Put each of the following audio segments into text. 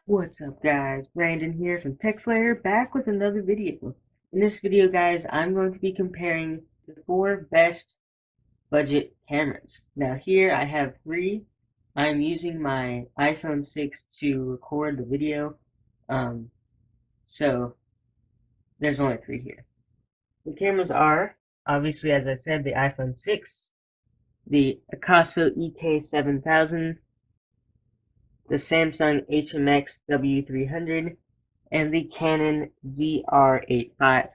What's up guys, Brandon here from TechFlare, back with another video. In this video guys, I'm going to be comparing the 4 best budget cameras. Now here I have 3. I'm using my iPhone 6 to record the video, so there's only 3 here. The cameras are, obviously as I said, the iPhone 6, the Aputure EK7000, the Samsung HMX W300, and the Canon VR8.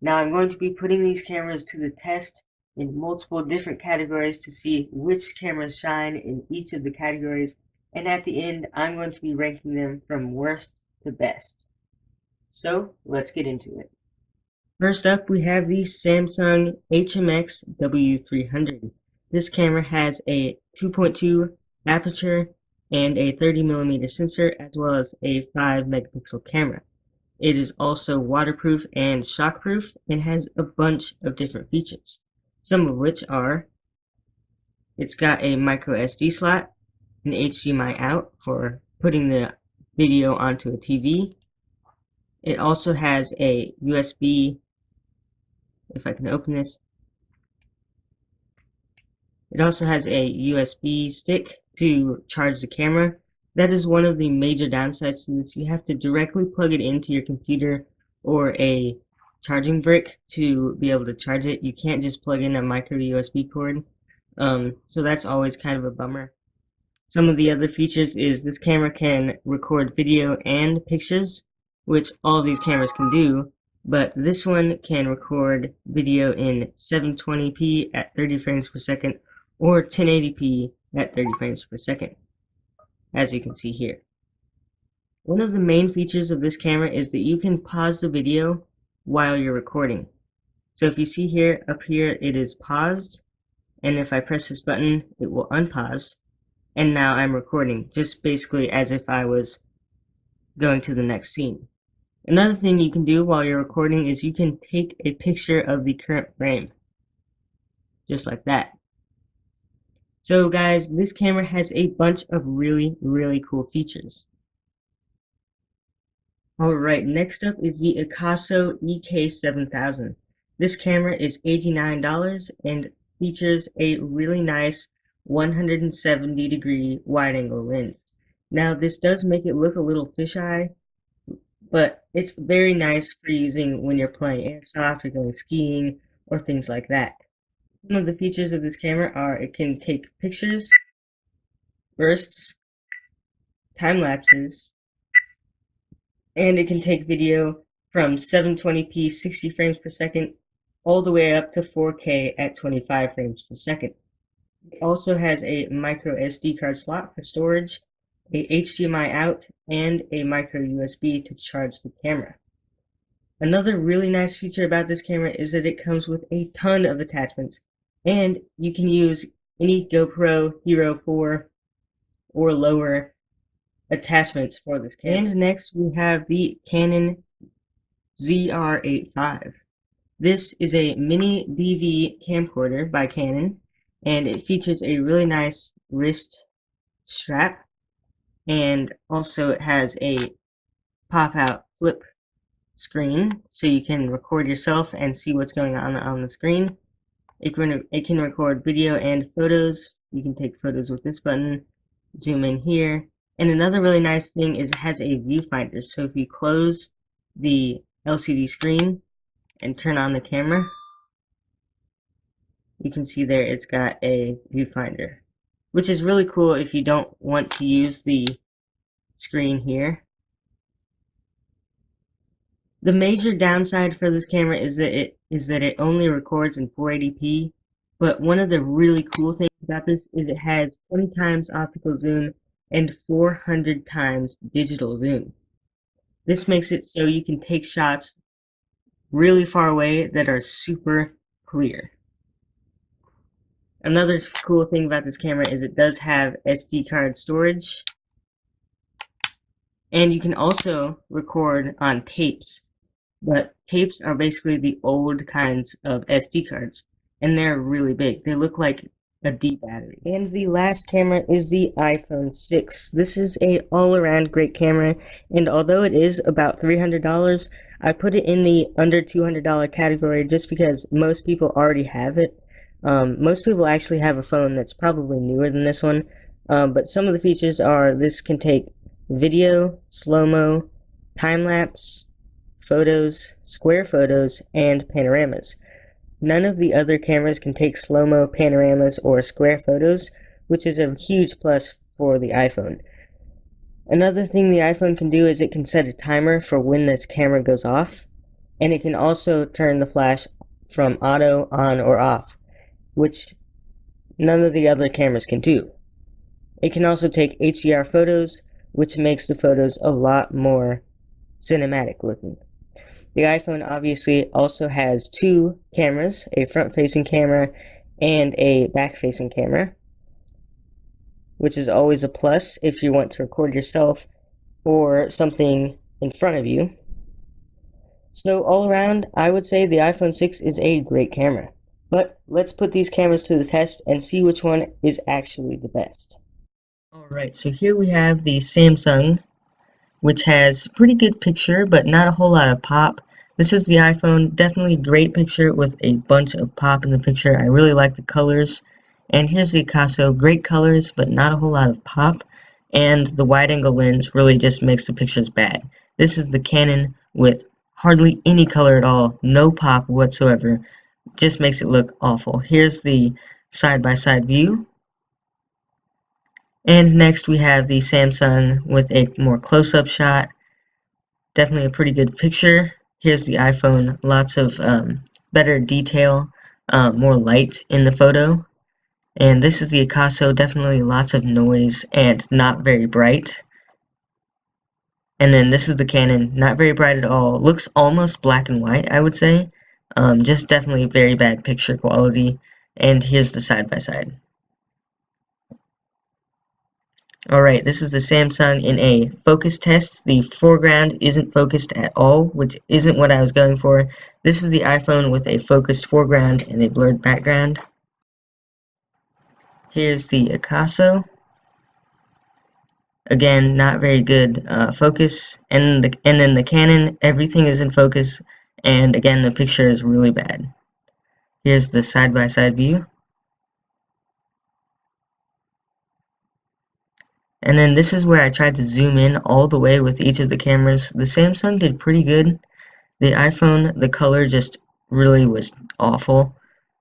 Now I'm going to be putting these cameras to the test in multiple different categories to see which cameras shine in each of the categories, and at the end I'm going to be ranking them from worst to best. So let's get into it. First up we have the Samsung HMX W300. This camera has a 2.2 aperture and a 30mm sensor, as well as a 5-megapixel camera. It is also waterproof and shockproof and has a bunch of different features, some of which are: it's got a micro SD slot, an HDMI out for putting the video onto a TV. It also has a USB, if I can open this, it also has a USB stick to charge the camera. That is one of the major downsides to this. You have to directly plug it into your computer or a charging brick to be able to charge it. You can't just plug in a micro USB cord. So that's always kind of a bummer. Some of the other features is this camera can record video and pictures, which all these cameras can do, but this one can record video in 720p at 30 frames per second or 1080p at 30 frames per second, as you can see here. One of the main features of this camera is that you can pause the video while you're recording. So if you see here, up here it is paused, and if I press this button it will unpause, and now I'm recording, just basically as if I was going to the next scene. Another thing you can do while you're recording is you can take a picture of the current frame, just like that. So guys, this camera has a bunch of really cool features. Alright, next up is the Aputure EK7000. This camera is $89 and features a really nice 170-degree wide-angle lens. Now this does make it look a little fisheye, but it's very nice for using when you're playing airsoft or going skiing or things like that. Some of the features of this camera are: it can take pictures, bursts, time lapses, and it can take video from 720p 60 frames per second all the way up to 4K at 25 frames per second. It also has a micro SD card slot for storage, a HDMI out, and a micro USB to charge the camera. Another really nice feature about this camera is that it comes with a ton of attachments, and you can use any GoPro Hero 4 or lower attachments for this camera. And next we have the Canon VR8. This is a mini DV camcorder by Canon, and it features a really nice wrist strap, and also it has a pop-out flip screen so you can record yourself and see what's going on the screen. It can record video and photos. You can take photos with this button, zoom in here, and another really nice thing is it has a viewfinder. So if you close the LCD screen and turn on the camera, you can see there it's got a viewfinder, which is really cool if you don't want to use the screen here. The major downside for this camera is that it only records in 480p, but one of the really cool things about this is it has 20 times optical zoom and 400 times digital zoom. This makes it so you can take shots really far away that are super clear. Another cool thing about this camera is it does have SD card storage, and you can also record on tapes. But tapes are basically the old kinds of SD cards, and they're really big. They look like a D battery. And the last camera is the iPhone 6. This is a all-around great camera, and although it is about $300, I put it in the under $200 category just because most people already have it. Most people actually have a phone that's probably newer than this one, but some of the features are this can take video, slow-mo, time-lapse, photos, square photos, and panoramas. None of the other cameras can take slow-mo, panoramas, or square photos, which is a huge plus for the iPhone. Another thing the iPhone can do is it can set a timer for when this camera goes off, and it can also turn the flash from auto on or off, which none of the other cameras can do. It can also take HDR photos, which makes the photos a lot more cinematic looking. The iPhone obviously also has two cameras, a front-facing camera and a back-facing camera, which is always a plus if you want to record yourself or something in front of you. So all around, I would say the iPhone 6 is a great camera. But let's put these cameras to the test and see which one is actually the best. Alright, so here we have the Samsung, which has pretty good picture, but not a whole lot of pop. This is the iPhone, definitely great picture with a bunch of pop in the picture. I really like the colors. And here's the Picasso, great colors, but not a whole lot of pop. And the wide-angle lens really just makes the pictures bad. This is the Canon with hardly any color at all, no pop whatsoever. Just makes it look awful. Here's the side-by-side view. And next we have the Samsung with a more close-up shot. Definitely a pretty good picture. Here's the iPhone, lots of better detail, more light in the photo. And this is the Picasso, definitely lots of noise and not very bright. And then this is the Canon, not very bright at all. Looks almost black and white, I would say. Just definitely very bad picture quality. And here's the side-by-side. Alright, this is the Samsung in a focus test. The foreground isn't focused at all, which isn't what I was going for. This is the iPhone with a focused foreground and a blurred background. Here's the Picasso. Again, not very good focus. And then the Canon, everything is in focus. And again, the picture is really bad. Here's the side-by-side view. And then this is where I tried to zoom in all the way with each of the cameras. The Samsung did pretty good. The iPhone, the color just really was awful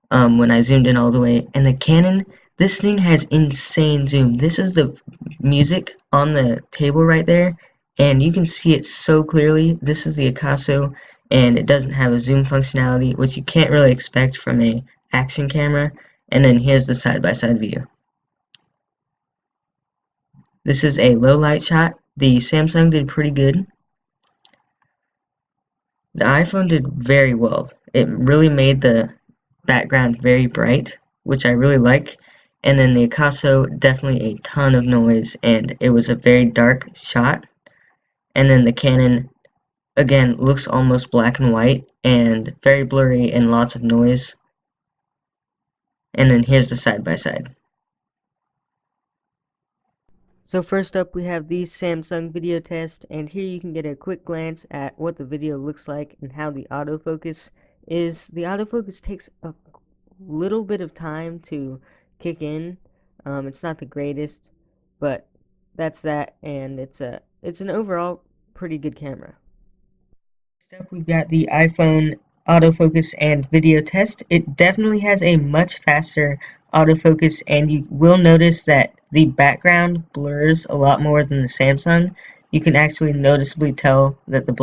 when I zoomed in all the way. And the Canon, this thing has insane zoom. This is the music on the table right there, and you can see it so clearly. This is the Picasso, and it doesn't have a zoom functionality, which you can't really expect from a action camera. And then here's the side-by-side view. This is a low light shot. The Samsung did pretty good. The iPhone did very well. It really made the background very bright, which I really like. And then the Picasso, definitely a ton of noise, and it was a very dark shot. And then the Canon, again, looks almost black and white, and very blurry and lots of noise. And then here's the side-by-side. So first up we have the Samsung video test, and here you can get a quick glance at what the video looks like and how the autofocus is. The autofocus takes a little bit of time to kick in. It's not the greatest, but that's that, and it's an overall pretty good camera. Next up, we've got the iPhone autofocus and video test. It definitely has a much faster autofocus, and you will notice that the background blurs a lot more than the Samsung. You can actually noticeably tell that the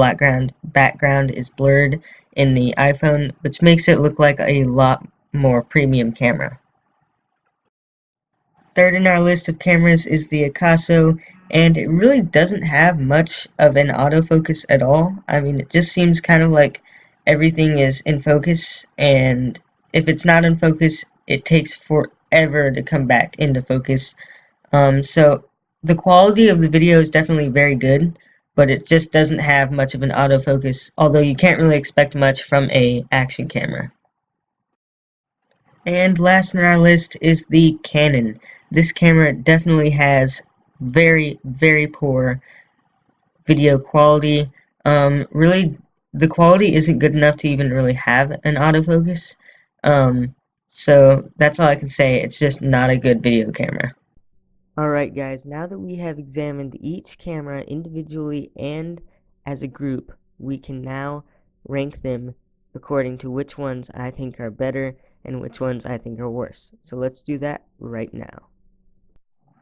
background is blurred in the iPhone, which makes it look like a lot more premium camera. Third in our list of cameras is the Picasso, and it really doesn't have much of an autofocus at all. I mean, it just seems kind of like everything is in focus, and if it's not in focus, it takes forever to come back into focus. So the quality of the video is definitely very good, but it just doesn't have much of an autofocus, although you can't really expect much from a action camera. And last on our list is the Canon. This camera definitely has very, very poor video quality. Really, the quality isn't good enough to even really have an autofocus. Um, so that's all I can say. It's just not a good video camera. Alright guys, now that we have examined each camera individually and as a group, we can now rank them according to which ones I think are better and which ones I think are worse. So let's do that right now.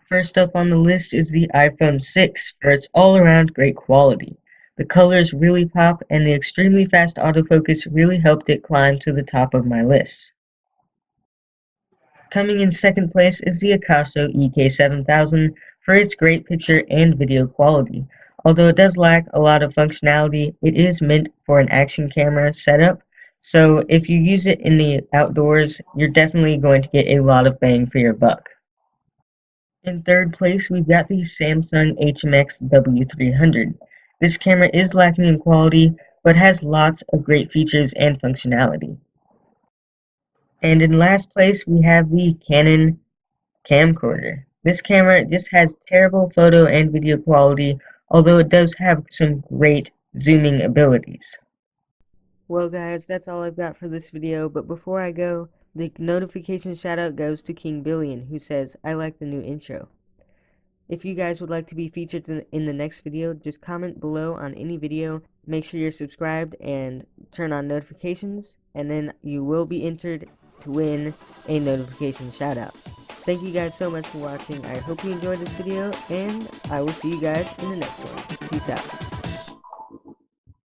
First up on the list is the iPhone 6 for its all-around great quality. The colors really pop and the extremely fast autofocus really helped it climb to the top of my list. Coming in second place is the Aputure EK7000 for its great picture and video quality. Although it does lack a lot of functionality, it is meant for an action camera setup, so if you use it in the outdoors, you're definitely going to get a lot of bang for your buck. In third place, we've got the Samsung HMX W300. This camera is lacking in quality, but has lots of great features and functionality. And in last place, we have the Canon camcorder. This camera just has terrible photo and video quality, although it does have some great zooming abilities. Well guys, that's all I've got for this video, but before I go, the notification shoutout goes to King Billion, who says, I like the new intro. If you guys would like to be featured in the next video, just comment below on any video, make sure you're subscribed and turn on notifications, and then you will be entered to win a notification shoutout. Thank you guys so much for watching. I hope you enjoyed this video, and I will see you guys in the next one. Peace out.